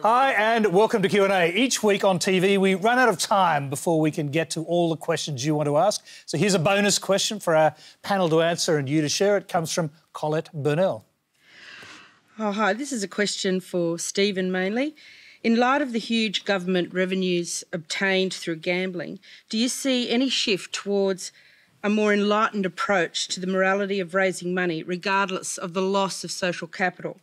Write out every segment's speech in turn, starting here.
Hi and welcome to Q&A. Each week on TV we run out of time before we can get to all the questions you want to ask. So here's a bonus question for our panel to answer and you to share. It comes from Colette Burnell. Oh, hi, this is a question for Stephen mainly. In light of the huge government revenues obtained through gambling, do you see any shift towards a more enlightened approach to the morality of raising money, regardless of the loss of social capital?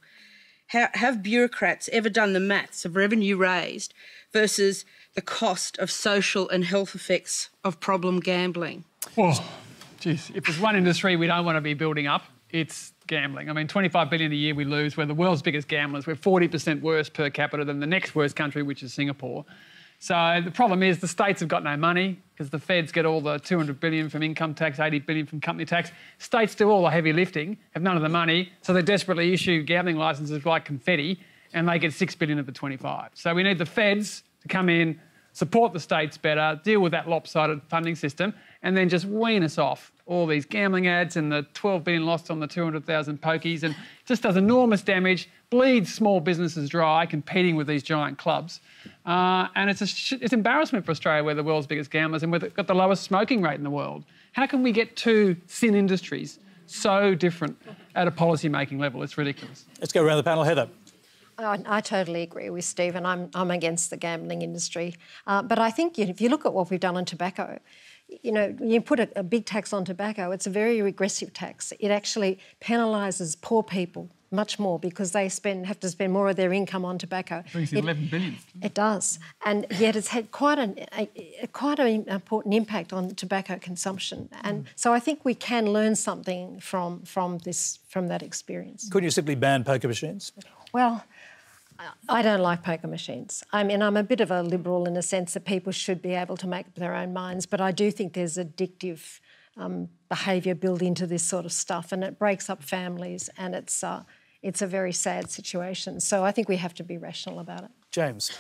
Have bureaucrats ever done the maths of revenue raised versus the cost of social and health effects of problem gambling? Oh, geez, if there's one industry we don't want to be building up, it's gambling. I mean, 25 billion a year we lose. We're the world's biggest gamblers. We're 40% worse per capita than the next worst country, which is Singapore. So the problem is the states have got no money because the feds get all the 200 billion from income tax, 80 billion from company tax. States do all the heavy lifting, have none of the money, so they desperately issue gambling licences like confetti and they get 6 billion of the 25. So we need the feds to come in, support the states better, deal with that lopsided funding system and then just wean us off all these gambling ads and the 12 billion lost on the 200,000 pokies and just does enormous damage, bleeds small businesses dry competing with these giant clubs. And it's embarrassment for Australia. We're the world's biggest gamblers and we've got the lowest smoking rate in the world. How can we get two sin industries so different at a policy-making level? It's ridiculous. Let's go around the panel. Heather. I totally agree with Stephen. I'm against the gambling industry. But I think if you look at what we've done on tobacco, you know, you put a big tax on tobacco, it's a very regressive tax. It actually penalises poor people much more because they have to spend more of their income on tobacco. It brings in 11 billion. It does. And yet it's had quite an important impact on tobacco consumption. And so I think we can learn something from that experience. Couldn't you simply ban poker machines? Well, I don't like poker machines. I mean, I'm a bit of a liberal in the sense that people should be able to make up their own minds, but I do think there's addictive behaviour built into this sort of stuff and it breaks up families and it's a very sad situation. So I think we have to be rational about it. James.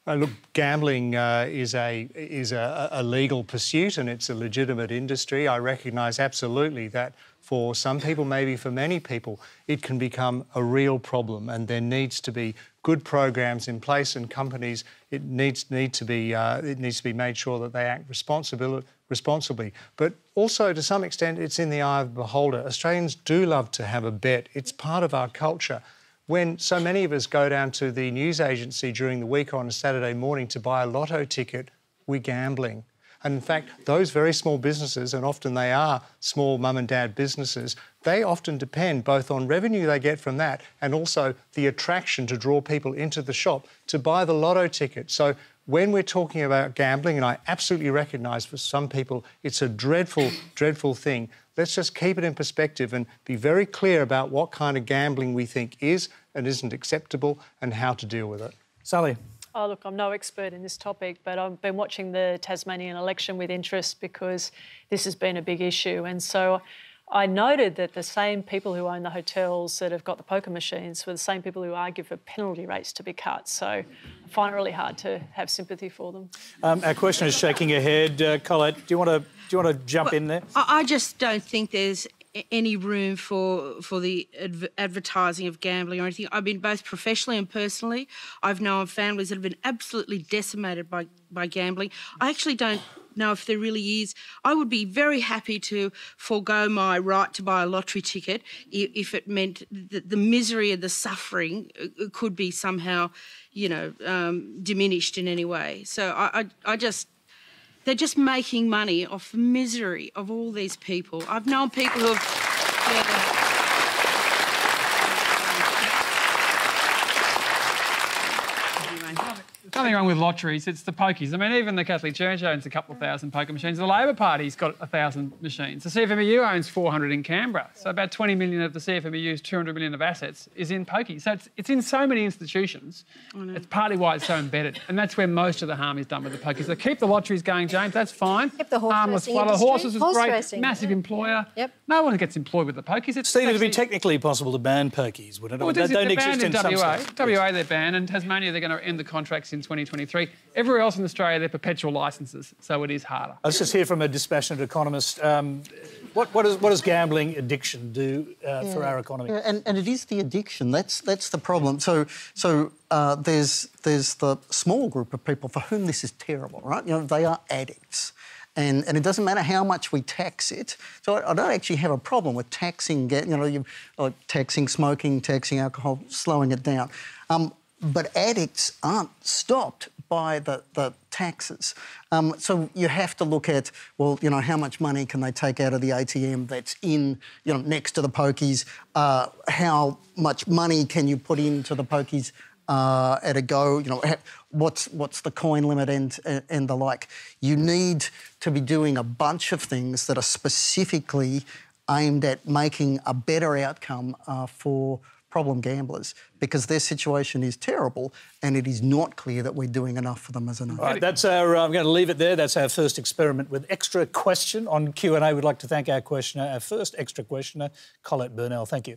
Look, gambling is a legal pursuit and it's a legitimate industry. I recognise absolutely that for some people, maybe for many people, it can become a real problem and there needs to be good programs in place and companies, it needs to be made sure that they act responsibly. But also, to some extent, it's in the eye of the beholder. Australians do love to have a bet. It's part of our culture. When so many of us go down to the news agency during the week on a Saturday morning to buy a lotto ticket, we're gambling. And in fact, those very small businesses, and often they are small mum and dad businesses, they often depend both on revenue they get from that and also the attraction to draw people into the shop to buy the lotto ticket. So when we're talking about gambling, and I absolutely recognise for some people it's a dreadful, dreadful thing, let's just keep it in perspective and be very clear about what kind of gambling we think is and isn't acceptable and how to deal with it. Sally. Oh, look, I'm no expert in this topic, but I've been watching the Tasmanian election with interest because this has been a big issue. And so I noted that the same people who own the hotels that have got the poker machines were the same people who argue for penalty rates to be cut. So I find it really hard to have sympathy for them. Our questioner is shaking her head. Colette, do you want to jump in there? I just don't think there's any room for the advertising of gambling or anything. I've been both professionally and personally. I've known families that have been absolutely decimated by gambling. I actually don't know if there really is. I would be very happy to forego my right to buy a lottery ticket if it meant that the misery and the suffering could be somehow, you know, diminished in any way. So I just... They're just making money off the misery of all these people. I've known people who have... Nothing wrong with lotteries, it's the pokies. I mean, even the Catholic Church owns a couple of thousand poker machines. The Labor Party's got 1,000 machines. The CFMEU owns 400 in Canberra. So about 20 million of the CFMEU's 200 million of assets is in pokies. So it's in so many institutions. It's partly why it's so embedded. And that's where most of the harm is done with the pokies. So keep the lotteries going, James, that's fine. Keep the horse harmless racing flutter. industry. Horses is Horse great, racing, massive employer. Yep. No one gets employed with the pokies. Steve, it'd be technically possible to ban pokies, wouldn't it? Well, they don't exist in some WA. states. WA, they're banned, and Tasmania, they're going to end the contracts in 2023. Everywhere else in Australia, they're perpetual licences, so it is harder. Let's just hear from a dispassionate economist. What does gambling addiction do for our economy? Yeah, and it is the addiction. That's the problem. So there's the small group of people for whom this is terrible, right? You know, they are addicts. And it doesn't matter how much we tax it. So I don't actually have a problem with taxing, taxing smoking, taxing alcohol, slowing it down. But addicts aren't stopped by the taxes. So you have to look at, well, you know, how much money can they take out of the ATM that's in, you know, next to the pokies? How much money can you put into the pokies at a go? You know, what's the coin limit and the like? You need to be doing a bunch of things that are specifically aimed at making a better outcome for problem gamblers, because their situation is terrible and it is not clear that we're doing enough for them as a nation. All right, that's our, I'm going to leave it there. That's our first experiment with extra question on Q&A. We'd like to thank our questioner, our first extra questioner, Colette Burnell. Thank you.